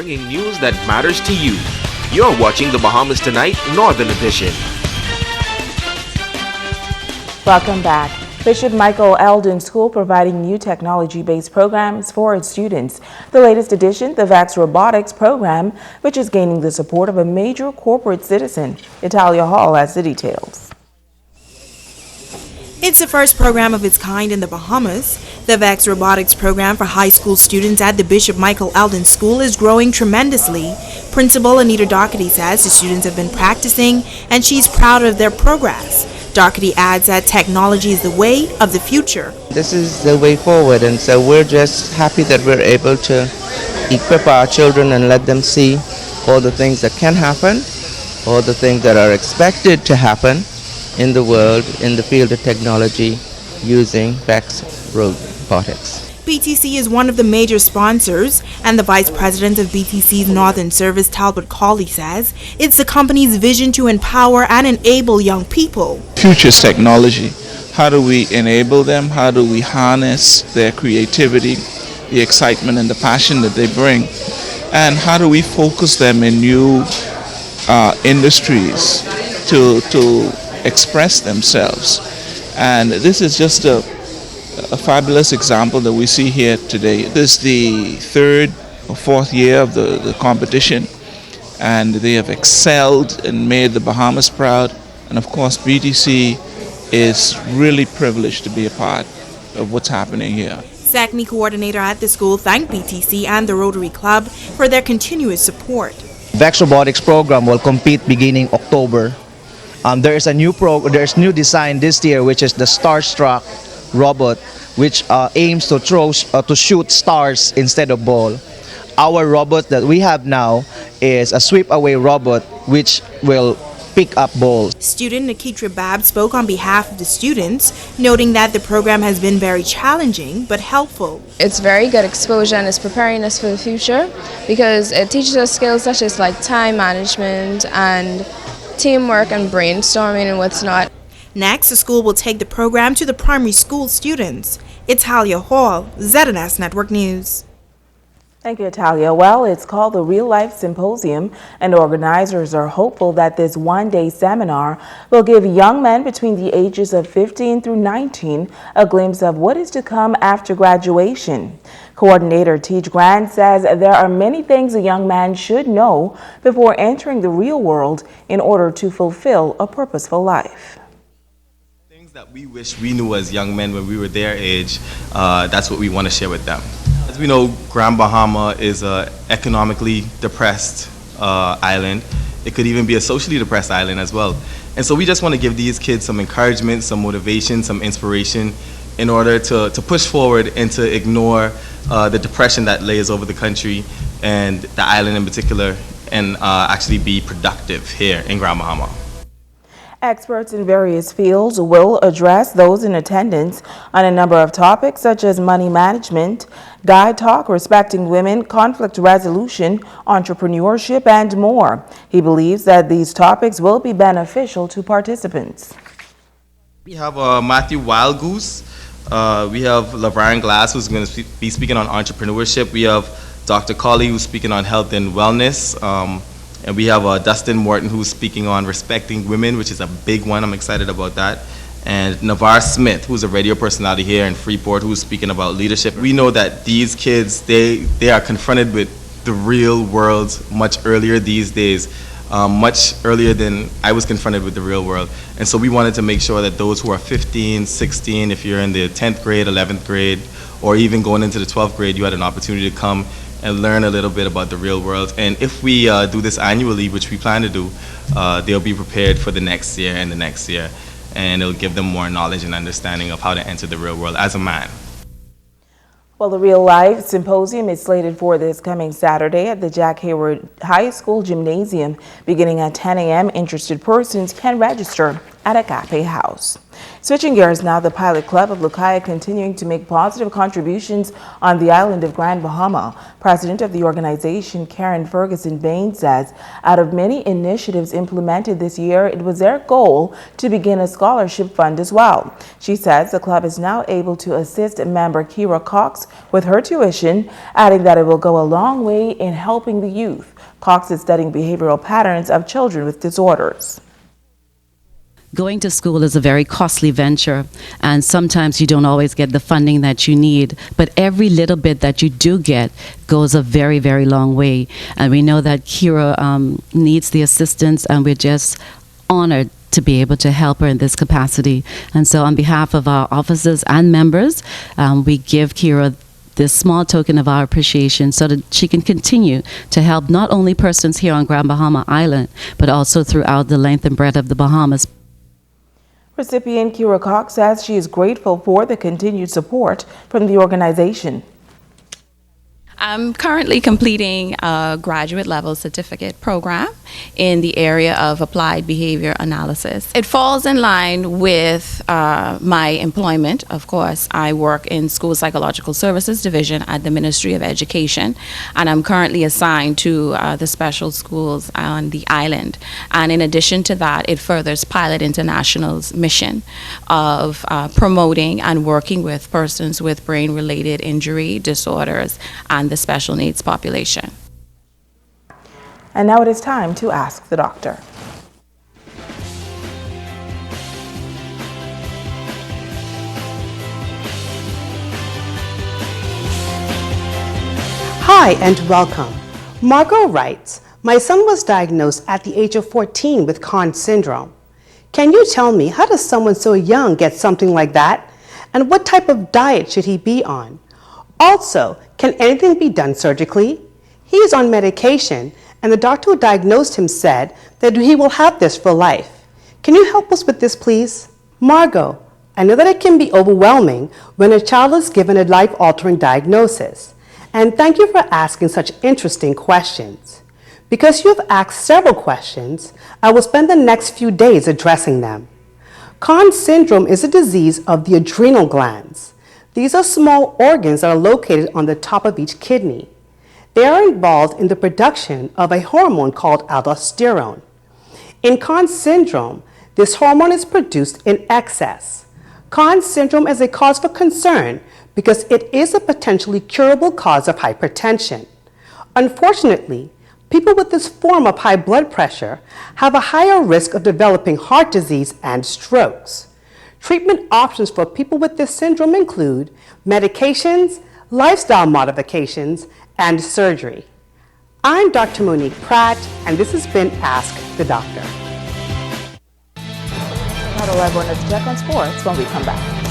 bringing news that matters to you. You're watching the Bahamas Tonight Northern Edition. Welcome back. Bishop Michael Eldon School providing new technology-based programs for its students. The latest edition, the VAX Robotics program, which is gaining the support of a major corporate citizen. Italia Hall has the details. It's the first program of its kind in the Bahamas. The VAX Robotics program for high school students at the Bishop Michael Eldon School is growing tremendously. Principal Anita Doherty says the students have been practicing and she's proud of their progress. Doherty adds that technology is the way of the future. This is the way forward, and so we're just happy that we're able to equip our children and let them see all the things that can happen, all the things that are expected to happen in the world in the field of technology using VAX robotics. BTC is one of the major sponsors, and the vice president of BTC's Northern Service, Talbot Cawley, says it's the company's vision to empower and enable young people. Future's technology. How do we enable them? How do we harness their creativity, the excitement and the passion that they bring? And how do we focus them in new industries to express themselves? And this is just a fabulous example that we see here today. This is the third or fourth year of the competition, and they have excelled and made the Bahamas proud. And of course, BTC is really privileged to be a part of what's happening here. SACME coordinator at the school thanked BTC and the Rotary Club for their continuous support. VAX Robotics program will compete beginning October. There's new design this year, which is the Starstruck robot, which aims to shoot stars instead of ball. Our robot that we have now is a sweep away robot, which will pick up balls. Student Nikitra Bab spoke on behalf of the students, noting that the program has been very challenging but helpful. It's very good exposure and it's preparing us for the future because it teaches us skills such as like time management and teamwork and brainstorming and what's not. Next, the school will take the program to the primary school students. Italia Hall, ZNS Network News. Thank you, Italia. Well, it's called the Real Life Symposium, and organizers are hopeful that this one-day seminar will give young men between the ages of 15 through 19 a glimpse of what is to come after graduation. Coordinator Tej Grant says there are many things a young man should know before entering the real world in order to fulfill a purposeful life. That we wish we knew as young men when we were their age, that's what we want to share with them. As we know, Grand Bahama is an economically depressed island. It could even be a socially depressed island as well. And so we just want to give these kids some encouragement, some motivation, some inspiration in order to push forward and to ignore the depression that lays over the country and the island in particular, and actually be productive here in Grand Bahama. Experts in various fields will address those in attendance on a number of topics such as money management, guide talk, respecting women, conflict resolution, entrepreneurship, and more. He believes that these topics will be beneficial to participants. We have Matthew Wildgoose. We have Laverne Glass, who's going to be speaking on entrepreneurship. We have Dr. Colley, who's speaking on health and wellness. And we have Dustin Morton, who's speaking on respecting women, which is a big one. I'm excited about that. And Navarre Smith, who's a radio personality here in Freeport, who's speaking about leadership. We know that these kids, they are confronted with the real world much earlier these days, much earlier than I was confronted with the real world. And so we wanted to make sure that those who are 15, 16, if you're in the 10th grade, 11th grade, or even going into the 12th grade, you had an opportunity to come and learn a little bit about the real world. And if we do this annually, which we plan to do, they'll be prepared for the next year and the next year. And it'll give them more knowledge and understanding of how to enter the real world as a man. Well, the Real Life Symposium is slated for this coming Saturday at the Jack Hayward High School Gymnasium. Beginning at 10 a.m., interested persons can register at Agape House. Switching gears now, the Pilot Club of Lucaya continuing to make positive contributions on the island of Grand Bahama. President of the organization, Karen Ferguson Bain, says out of many initiatives implemented this year, it was their goal to begin a scholarship fund as well. She says the club is now able to assist member Kira Cox with her tuition, adding that it will go a long way in helping the youth. Cox is studying behavioral patterns of children with disorders. Going to school is a very costly venture, and sometimes you don't always get the funding that you need, but every little bit that you do get goes a very, very long way. And we know that Kira needs the assistance, and we're just honored to be able to help her in this capacity. And so on behalf of our officers and members, we give Kira this small token of our appreciation so that she can continue to help not only persons here on Grand Bahama Island, but also throughout the length and breadth of the Bahamas. Recipient Kira Cox says she is grateful for the continued support from the organization. I'm currently completing a graduate level certificate program in the area of applied behavior analysis. It falls in line with my employment. Of course, I work in School Psychological Services Division at the Ministry of Education, and I'm currently assigned to the special schools on the island. And in addition to that, it furthers Pilot International's mission of promoting and working with persons with brain-related injury disorders and the special needs population. And now it is time to ask the doctor. Hi and welcome. Margot writes, my son was diagnosed at the age of 14 with Conn syndrome. Can you tell me, how does someone so young get something like that? And what type of diet should he be on? Also, can anything be done surgically? He is on medication, and the doctor who diagnosed him said that he will have this for life. Can you help us with this, please? Margot, I know that it can be overwhelming when a child is given a life-altering diagnosis. And thank you for asking such interesting questions. Because you have asked several questions, I will spend the next few days addressing them. Conn syndrome is a disease of the adrenal glands. These are small organs that are located on the top of each kidney. They are involved in the production of a hormone called aldosterone. In Conn syndrome, this hormone is produced in excess. Conn syndrome is a cause for concern because it is a potentially curable cause of hypertension. Unfortunately, people with this form of high blood pressure have a higher risk of developing heart disease and strokes. Treatment options for people with this syndrome include medications, lifestyle modifications, and surgery. I'm Dr. Monique Pratt, and this has been Ask the Doctor. Now to everyone, let's check on sports when we come back.